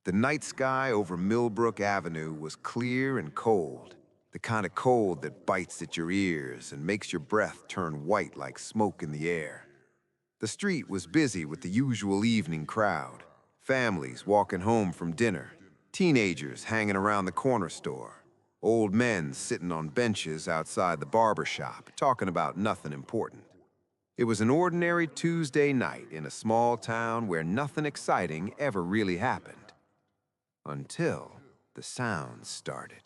The night sky over Millbrook Avenue was clear and cold, the kind of cold that bites at your ears and makes your breath turn white like smoke in the air. The street was busy with the usual evening crowd, families walking home from dinner, teenagers hanging around the corner store, old men sitting on benches outside the barber shop talking about nothing important. It was an ordinary Tuesday night in a small town where nothing exciting ever really happened. Until the sound started.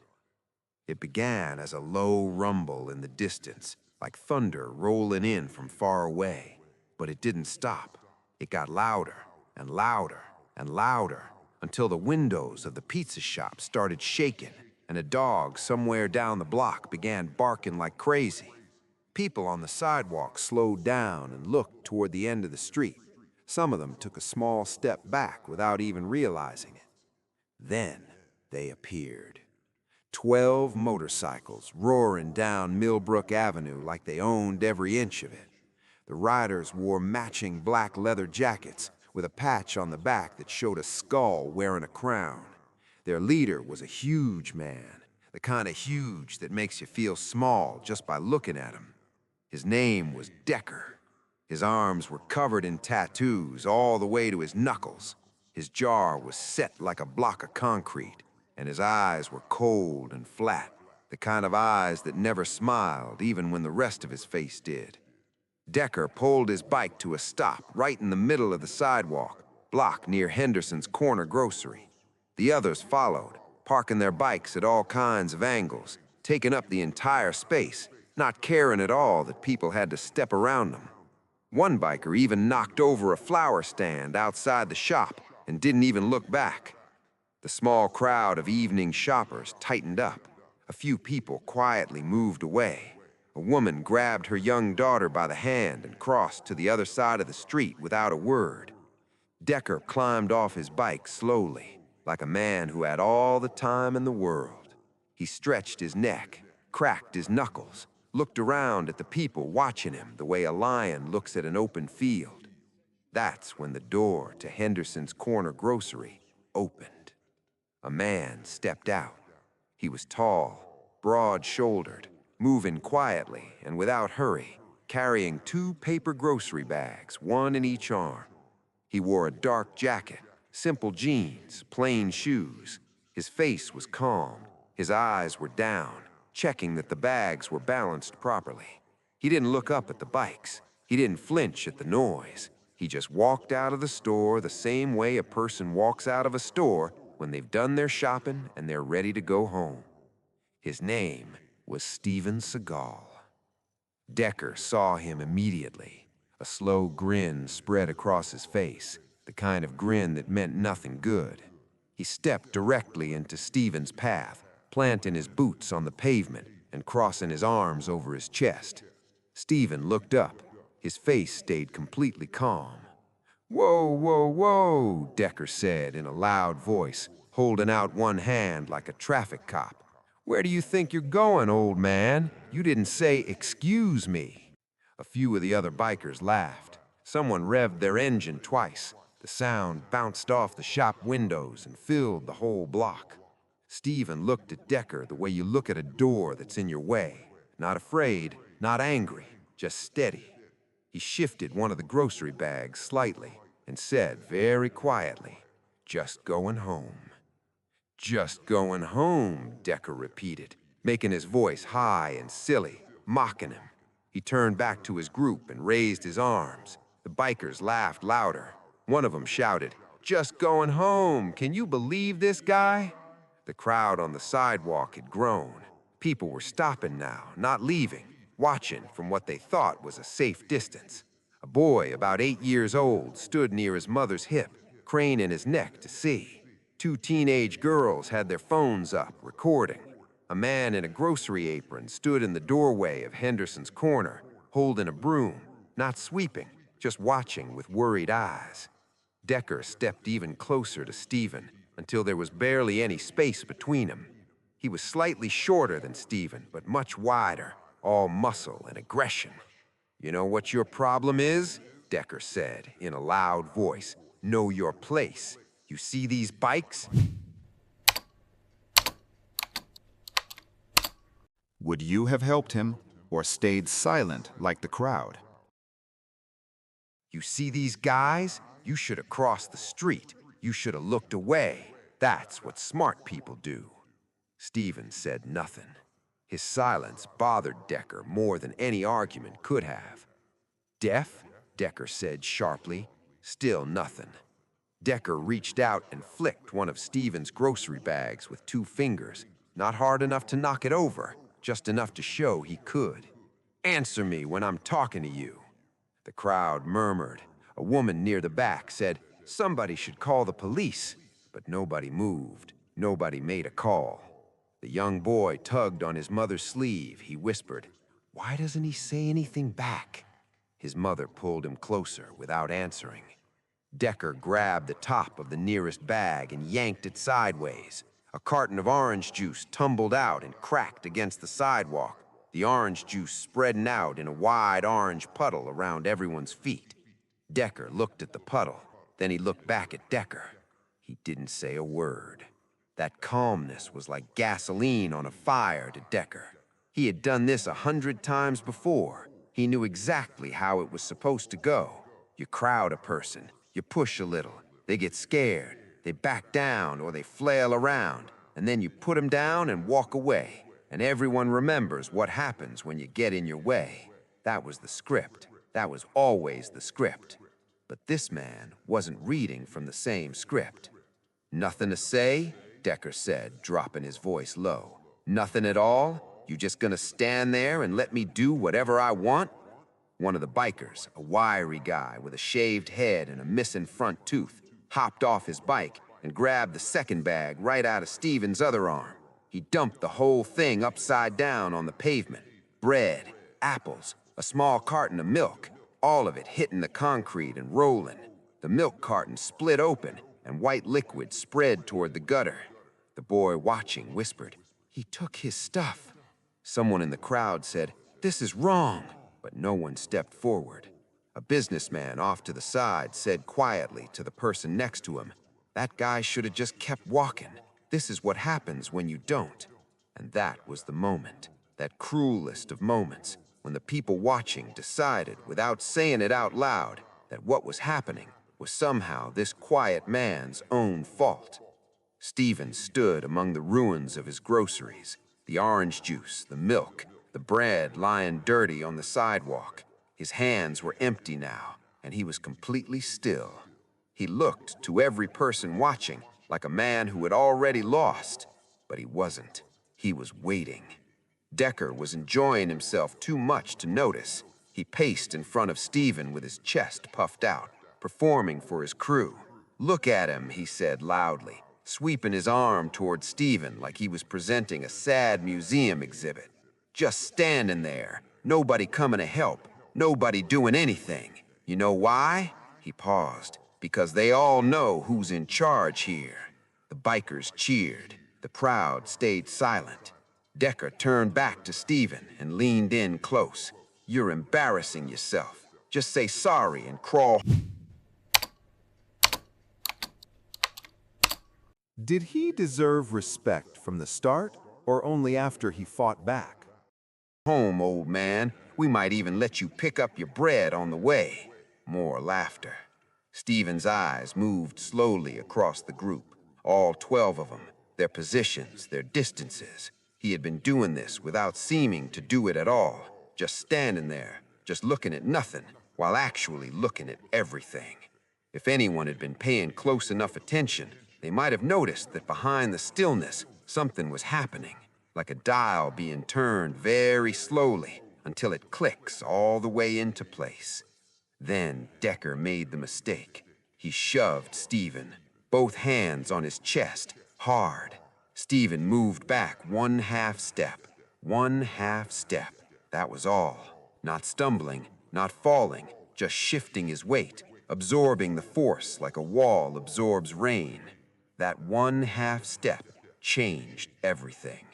It began as a low rumble in the distance, like thunder rolling in from far away. But it didn't stop. It got louder and louder and louder until the windows of the pizza shop started shaking and a dog somewhere down the block began barking like crazy. People on the sidewalk slowed down and looked toward the end of the street. Some of them took a small step back without even realizing it. Then they appeared. 12 motorcycles roaring down Millbrook Avenue like they owned every inch of it. The riders wore matching black leather jackets with a patch on the back that showed a skull wearing a crown. Their leader was a huge man, the kind of huge that makes you feel small just by looking at him. His name was Decker. His arms were covered in tattoos all the way to his knuckles. His jaw was set like a block of concrete, and his eyes were cold and flat, the kind of eyes that never smiled even when the rest of his face did. Decker pulled his bike to a stop right in the middle of the sidewalk, block near Henderson's Corner Grocery. The others followed, parking their bikes at all kinds of angles, taking up the entire space, not caring at all that people had to step around them. One biker even knocked over a flower stand outside the shop and didn't even look back. The small crowd of evening shoppers tightened up. A few people quietly moved away. A woman grabbed her young daughter by the hand and crossed to the other side of the street without a word. Decker climbed off his bike slowly, like a man who had all the time in the world. He stretched his neck, cracked his knuckles, looked around at the people watching him the way a lion looks at an open field. That's when the door to Henderson's Corner Grocery opened. A man stepped out. He was tall, broad-shouldered, moving quietly and without hurry, carrying 2 paper grocery bags, one in each arm. He wore a dark jacket, simple jeans, plain shoes. His face was calm. His eyes were down, checking that the bags were balanced properly. He didn't look up at the bikes. He didn't flinch at the noise. He just walked out of the store the same way a person walks out of a store when they've done their shopping and they're ready to go home. His name was Steven Seagal. Decker saw him immediately. A slow grin spread across his face, the kind of grin that meant nothing good. He stepped directly into Steven's path, planting his boots on the pavement and crossing his arms over his chest. Steven looked up. His face stayed completely calm. "Whoa, whoa, whoa," Decker said in a loud voice, holding out one hand like a traffic cop. "Where do you think you're going, old man? You didn't say excuse me." A few of the other bikers laughed. Someone revved their engine twice. The sound bounced off the shop windows and filled the whole block. Steven looked at Decker the way you look at a door that's in your way. Not afraid, not angry, just steady. He shifted one of the grocery bags slightly and said very quietly, "Just going home." "Just going home," Decker repeated, making his voice high and silly, mocking him. He turned back to his group and raised his arms. The bikers laughed louder. One of them shouted, "Just going home. Can you believe this guy?" The crowd on the sidewalk had grown. People were stopping now, not leaving, watching from what they thought was a safe distance. A boy about 8 years old stood near his mother's hip, craning his neck to see. 2 teenage girls had their phones up, recording. A man in a grocery apron stood in the doorway of Henderson's Corner, holding a broom, not sweeping, just watching with worried eyes. Decker stepped even closer to Steven until there was barely any space between them. He was slightly shorter than Steven, but much wider, all muscle and aggression. "You know what your problem is?" Decker said in a loud voice. "Know your place. You see these bikes? Would you have helped him or stayed silent like the crowd? You see these guys? You should have crossed the street. You should have looked away. That's what smart people do. Stephen said nothing. His silence bothered Decker more than any argument could have. Deaf? Decker said sharply. Still nothing. Decker reached out and flicked one of Stephen's grocery bags with 2 fingers. Not hard enough to knock it over, just enough to show he could. Answer me when I'm talking to you. The crowd murmured. A woman near the back said, somebody should call the police. But nobody moved. Nobody made a call. The young boy tugged on his mother's sleeve. He whispered, why doesn't he say anything back? His mother pulled him closer without answering. Decker grabbed the top of the nearest bag and yanked it sideways. A carton of orange juice tumbled out and cracked against the sidewalk, the orange juice spreading out in a wide orange puddle around everyone's feet. Decker looked at the puddle, then he looked back at Decker. He didn't say a word. That calmness was like gasoline on a fire to Decker. He had done this 100 times before. He knew exactly how it was supposed to go. You crowd a person, you push a little, they get scared, they back down or they flail around, and then you put them down and walk away, and everyone remembers what happens when you get in your way. That was the script. That was always the script. But this man wasn't reading from the same script. Nothing to say? Decker said, dropping his voice low. Nothing at all? You just gonna stand there and let me do whatever I want? One of the bikers, a wiry guy with a shaved head and a missing front tooth, hopped off his bike and grabbed the second bag right out of Stephen's other arm. He dumped the whole thing upside down on the pavement. Bread, apples, a small carton of milk, all of it hitting the concrete and rolling. The milk carton split open and white liquid spread toward the gutter. The boy watching whispered, he took his stuff. Someone in the crowd said, this is wrong, but no one stepped forward. A businessman off to the side said quietly to the person next to him, that guy should have just kept walking. This is what happens when you don't. And that was the moment, that cruelest of moments, when the people watching decided, without saying it out loud, that what was happening was somehow this quiet man's own fault. Stephen stood among the ruins of his groceries, the orange juice, the milk, the bread lying dirty on the sidewalk. His hands were empty now, and he was completely still. He looked to every person watching like a man who had already lost, but he wasn't. He was waiting. Decker was enjoying himself too much to notice. He paced in front of Stephen with his chest puffed out, performing for his crew. Look at him, he said loudly, sweeping his arm toward Stephen like he was presenting a sad museum exhibit. Just standing there, nobody coming to help, nobody doing anything. You know why? He paused. Because they all know who's in charge here. The bikers cheered. The crowd stayed silent. Decker turned back to Stephen and leaned in close. You're embarrassing yourself. Just say sorry and crawl. Did he deserve respect from the start or only after he fought back? Home, old man. We might even let you pick up your bread on the way. More laughter. Stephen's eyes moved slowly across the group, all 12 of them, their positions, their distances. He had been doing this without seeming to do it at all, just standing there, just looking at nothing, while actually looking at everything. If anyone had been paying close enough attention, they might have noticed that behind the stillness, something was happening, like a dial being turned very slowly until it clicks all the way into place. Then Decker made the mistake. He shoved Stephen, both hands on his chest, hard. Stephen moved back 1/2 step. 1/2 step. That was all. Not stumbling, not falling, just shifting his weight, absorbing the force like a wall absorbs rain. That 1/2 step changed everything.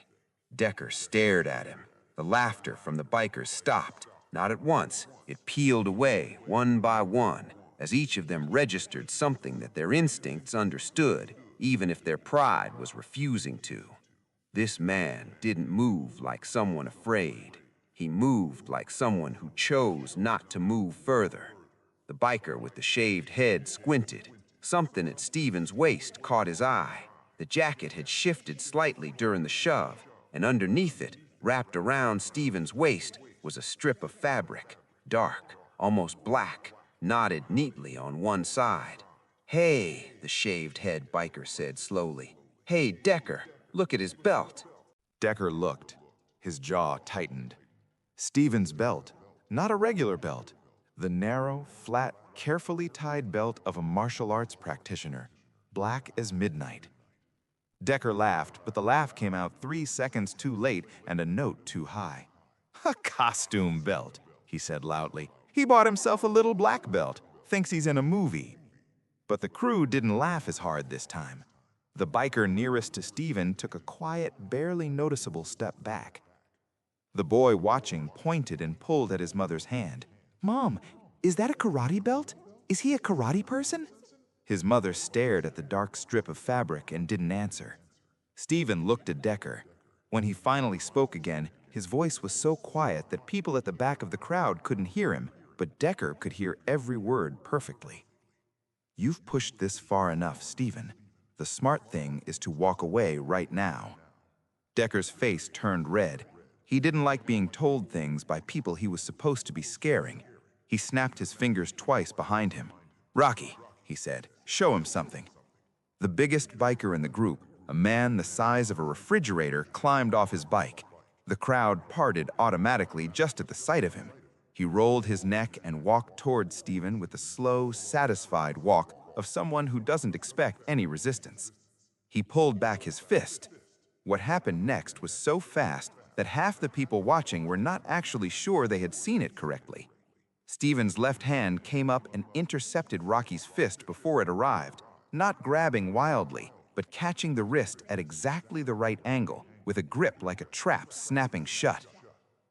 Decker stared at him. The laughter from the bikers stopped. Not at once. It peeled away, one by one, as each of them registered something that their instincts understood, even if their pride was refusing to. This man didn't move like someone afraid. He moved like someone who chose not to move further. The biker with the shaved head squinted. Something at Stephen's waist caught his eye. The jacket had shifted slightly during the shove, and underneath it, wrapped around Stephen's waist, was a strip of fabric, dark, almost black, knotted neatly on one side. "Hey," the shaved head biker said slowly. "Hey, Decker, look at his belt." Decker looked. His jaw tightened. Stephen's belt, not a regular belt, the narrow, flat, carefully tied belt of a martial arts practitioner, black as midnight. Decker laughed, but the laugh came out 3 seconds too late and a note too high. "A costume belt," he said loudly. "He bought himself a little black belt, thinks he's in a movie." But the crew didn't laugh as hard this time. The biker nearest to Stephen took a quiet, barely noticeable step back. The boy watching pointed and pulled at his mother's hand. "Mom, is that a karate belt? Is he a karate person?" His mother stared at the dark strip of fabric and didn't answer. Stephen looked at Decker. When he finally spoke again, his voice was so quiet that people at the back of the crowd couldn't hear him, but Decker could hear every word perfectly. "You've pushed this far enough, Stephen. The smart thing is to walk away right now." Decker's face turned red. He didn't like being told things by people he was supposed to be scaring. He snapped his fingers twice behind him. "Rocky," he said, "show him something." The biggest biker in the group, a man the size of a refrigerator, climbed off his bike. The crowd parted automatically just at the sight of him. He rolled his neck and walked toward Stephen with the slow, satisfied walk of someone who doesn't expect any resistance. He pulled back his fist. What happened next was so fast that half the people watching were not actually sure they had seen it correctly. Stephen's left hand came up and intercepted Rocky's fist before it arrived, not grabbing wildly, but catching the wrist at exactly the right angle, with a grip like a trap snapping shut.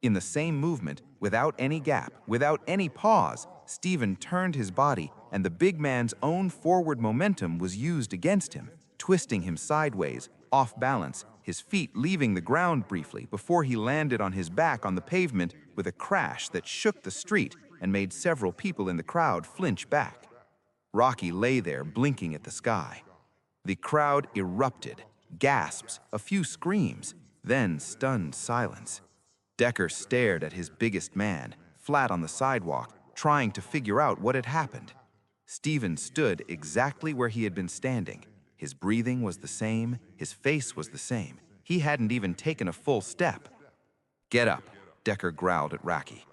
In the same movement, without any gap, without any pause, Stephen turned his body, and the big man's own forward momentum was used against him, twisting him sideways, off balance, his feet leaving the ground briefly before he landed on his back on the pavement with a crash that shook the street and made several people in the crowd flinch back. Rocky lay there blinking at the sky. The crowd erupted, gasps, a few screams, then stunned silence. Decker stared at his biggest man, flat on the sidewalk, trying to figure out what had happened. Stephen stood exactly where he had been standing. His breathing was the same, his face was the same. He hadn't even taken a full step. "Get up," Decker growled at Rocky.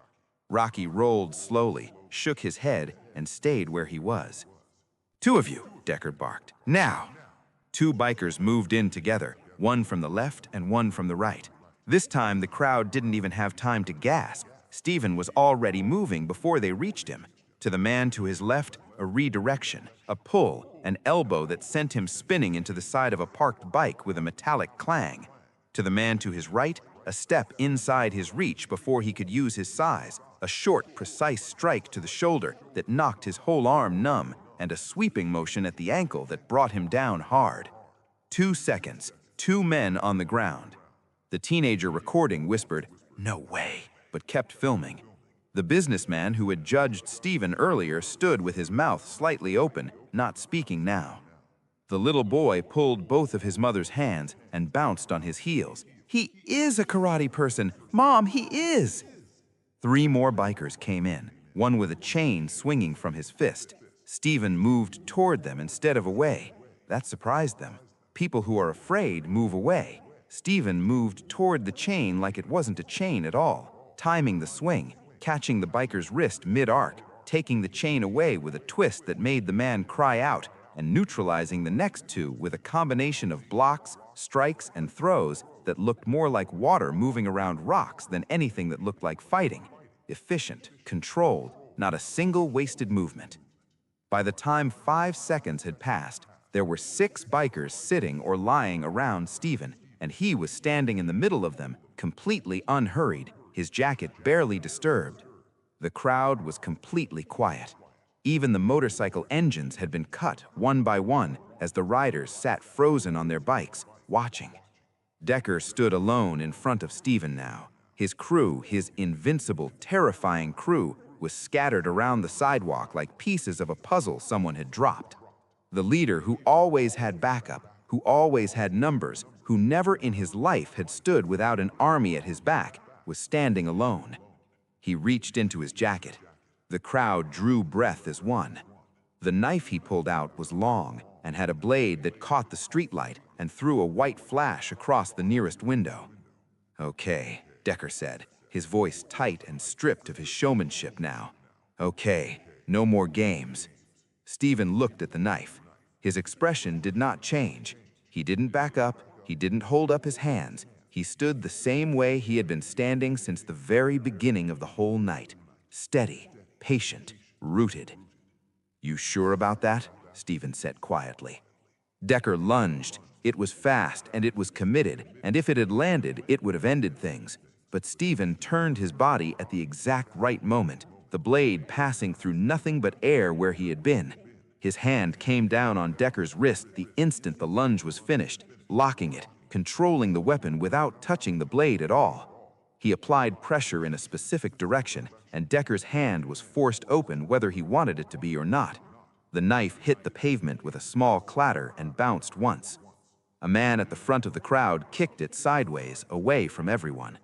Rocky rolled slowly, shook his head, and stayed where he was. "Two of you," Decker barked. "Now!" Two bikers moved in together, one from the left and one from the right. This time, the crowd didn't even have time to gasp. Stephen was already moving before they reached him. To the man to his left, a redirection, a pull, an elbow that sent him spinning into the side of a parked bike with a metallic clang. To the man to his right, a step inside his reach before he could use his size, a short, precise strike to the shoulder that knocked his whole arm numb, and a sweeping motion at the ankle that brought him down hard. 2 seconds, 2 men on the ground. The teenager recording whispered, "No way," but kept filming. The businessman who had judged Stephen earlier stood with his mouth slightly open, not speaking now. The little boy pulled both of his mother's hands and bounced on his heels. "He is a karate person! Mom, he is!" 3 more bikers came in, one with a chain swinging from his fist. Stephen moved toward them instead of away. That surprised them. People who are afraid move away. Stephen moved toward the chain like it wasn't a chain at all, timing the swing, catching the biker's wrist mid-arc, taking the chain away with a twist that made the man cry out, and neutralizing the next 2 with a combination of blocks, strikes, and throws that looked more like water moving around rocks than anything that looked like fighting. Efficient, controlled, not a single wasted movement. By the time 5 seconds had passed, there were 6 bikers sitting or lying around Stephen, and he was standing in the middle of them, completely unhurried, his jacket barely disturbed. The crowd was completely quiet. Even the motorcycle engines had been cut one by one as the riders sat frozen on their bikes, watching. Decker stood alone in front of Stephen now. His crew, his invincible, terrifying crew, was scattered around the sidewalk like pieces of a puzzle someone had dropped. The leader who always had backup, who always had numbers, who never in his life had stood without an army at his back, was standing alone. He reached into his jacket. The crowd drew breath as one. The knife he pulled out was long and had a blade that caught the streetlight and threw a white flash across the nearest window. "Okay," Decker said, his voice tight and stripped of his showmanship now. "Okay, no more games." Stephen looked at the knife. His expression did not change. He didn't back up, he didn't hold up his hands. He stood the same way he had been standing since the very beginning of the whole night. Steady, patient, rooted. "You sure about that?" Stephen said quietly. Decker lunged. It was fast and it was committed, and if it had landed, it would have ended things. But Stephen turned his body at the exact right moment, the blade passing through nothing but air where he had been. His hand came down on Decker's wrist the instant the lunge was finished, locking it, controlling the weapon without touching the blade at all. He applied pressure in a specific direction, and Decker's hand was forced open whether he wanted it to be or not. The knife hit the pavement with a small clatter and bounced once. A man at the front of the crowd kicked it sideways, away from everyone.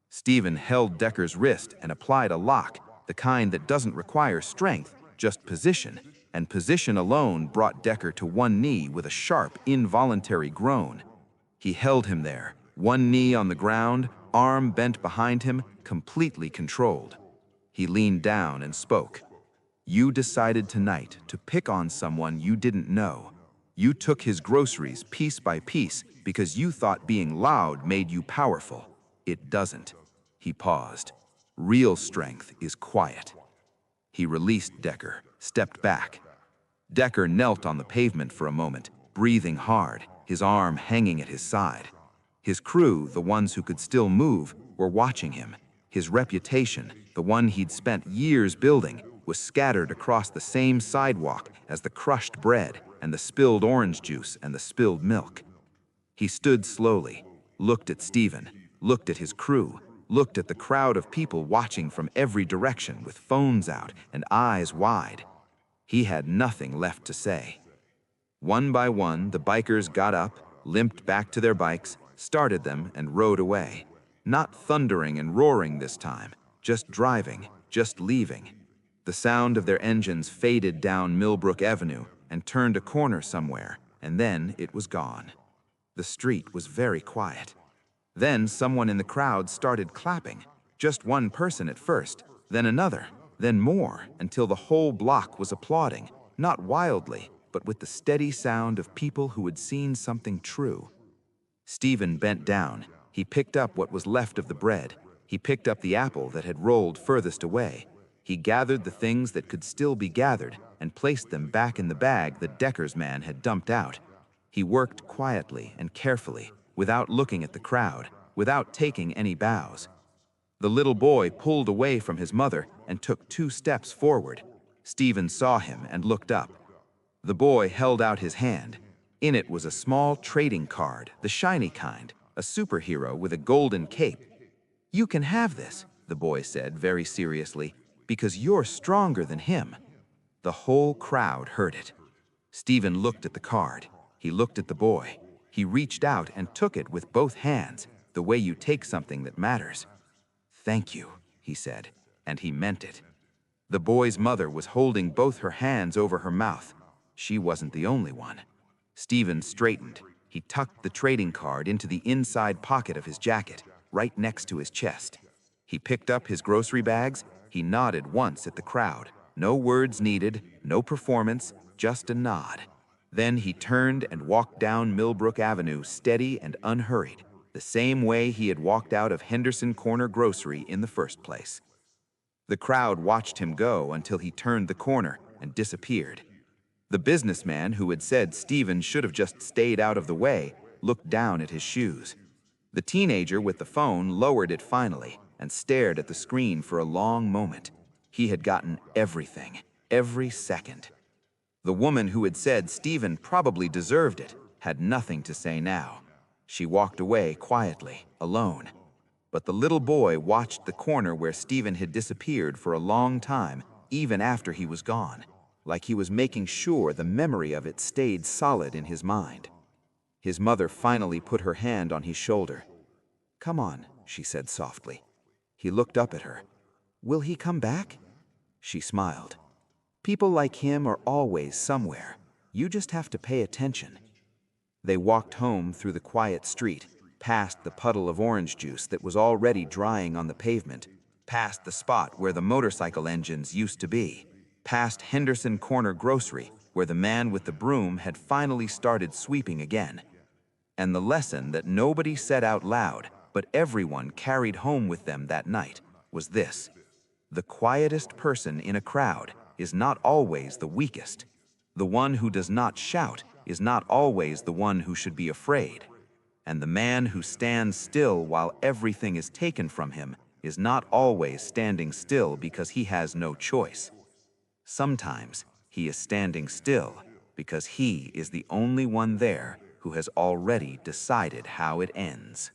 Stephen held Decker's wrist and applied a lock, the kind that doesn't require strength, just position, and position alone brought Decker to one knee with a sharp, involuntary groan. He held him there, one knee on the ground, arm bent behind him, completely controlled. He leaned down and spoke. "You decided tonight to pick on someone you didn't know. You took his groceries piece by piece because you thought being loud made you powerful. It doesn't." He paused. "Real strength is quiet." He released Decker, stepped back. Decker knelt on the pavement for a moment, breathing hard, his arm hanging at his side. His crew, the ones who could still move, were watching him. His reputation, the one he'd spent years building, was scattered across the same sidewalk as the crushed bread and the spilled orange juice and the spilled milk. He stood slowly, looked at Stephen, looked at his crew, looked at the crowd of people watching from every direction with phones out and eyes wide. He had nothing left to say. One by one, the bikers got up, limped back to their bikes, started them, and rode away. Not thundering and roaring this time, just driving, just leaving. The sound of their engines faded down Millbrook Avenue and turned a corner somewhere, and then it was gone. The street was very quiet. Then someone in the crowd started clapping. Just one person at first, then another, then more, until the whole block was applauding, not wildly, but with the steady sound of people who had seen something true. Stephen bent down. He picked up what was left of the bread. He picked up the apple that had rolled furthest away. He gathered the things that could still be gathered and placed them back in the bag that Decker's man had dumped out. He worked quietly and carefully, without looking at the crowd, without taking any bows. The little boy pulled away from his mother and took 2 steps forward. Stephen saw him and looked up. The boy held out his hand. In it was a small trading card, the shiny kind, a superhero with a golden cape. "You can have this," the boy said very seriously, "because you're stronger than him." The whole crowd heard it. Stephen looked at the card. He looked at the boy. He reached out and took it with both hands, the way you take something that matters. "Thank you," he said, and he meant it. The boy's mother was holding both her hands over her mouth. She wasn't the only one. Stephen straightened. He tucked the trading card into the inside pocket of his jacket, right next to his chest. He picked up his grocery bags. He nodded once at the crowd. No words needed, no performance, just a nod. Then he turned and walked down Millbrook Avenue steady and unhurried, the same way he had walked out of Henderson Corner Grocery in the first place. The crowd watched him go until he turned the corner and disappeared. The businessman who had said Stephen should have just stayed out of the way looked down at his shoes. The teenager with the phone lowered it finally and stared at the screen for a long moment. He had gotten everything. every second. The woman who had said Stephen probably deserved it had nothing to say now. She walked away quietly, alone. But the little boy watched the corner where Stephen had disappeared for a long time, even after he was gone, like he was making sure the memory of it stayed solid in his mind. His mother finally put her hand on his shoulder. "Come on," she said softly. He looked up at her. "Will he come back?" She smiled. "People like him are always somewhere. You just have to pay attention." They walked home through the quiet street, past the puddle of orange juice that was already drying on the pavement, past the spot where the motorcycle engines used to be, past Henderson Corner Grocery, where the man with the broom had finally started sweeping again. And the lesson that nobody said out loud, but everyone carried home with them that night, was this: the quietest person in a crowd is not always the weakest. The one who does not shout is not always the one who should be afraid. And the man who stands still while everything is taken from him is not always standing still because he has no choice. Sometimes he is standing still because he is the only one there who has already decided how it ends.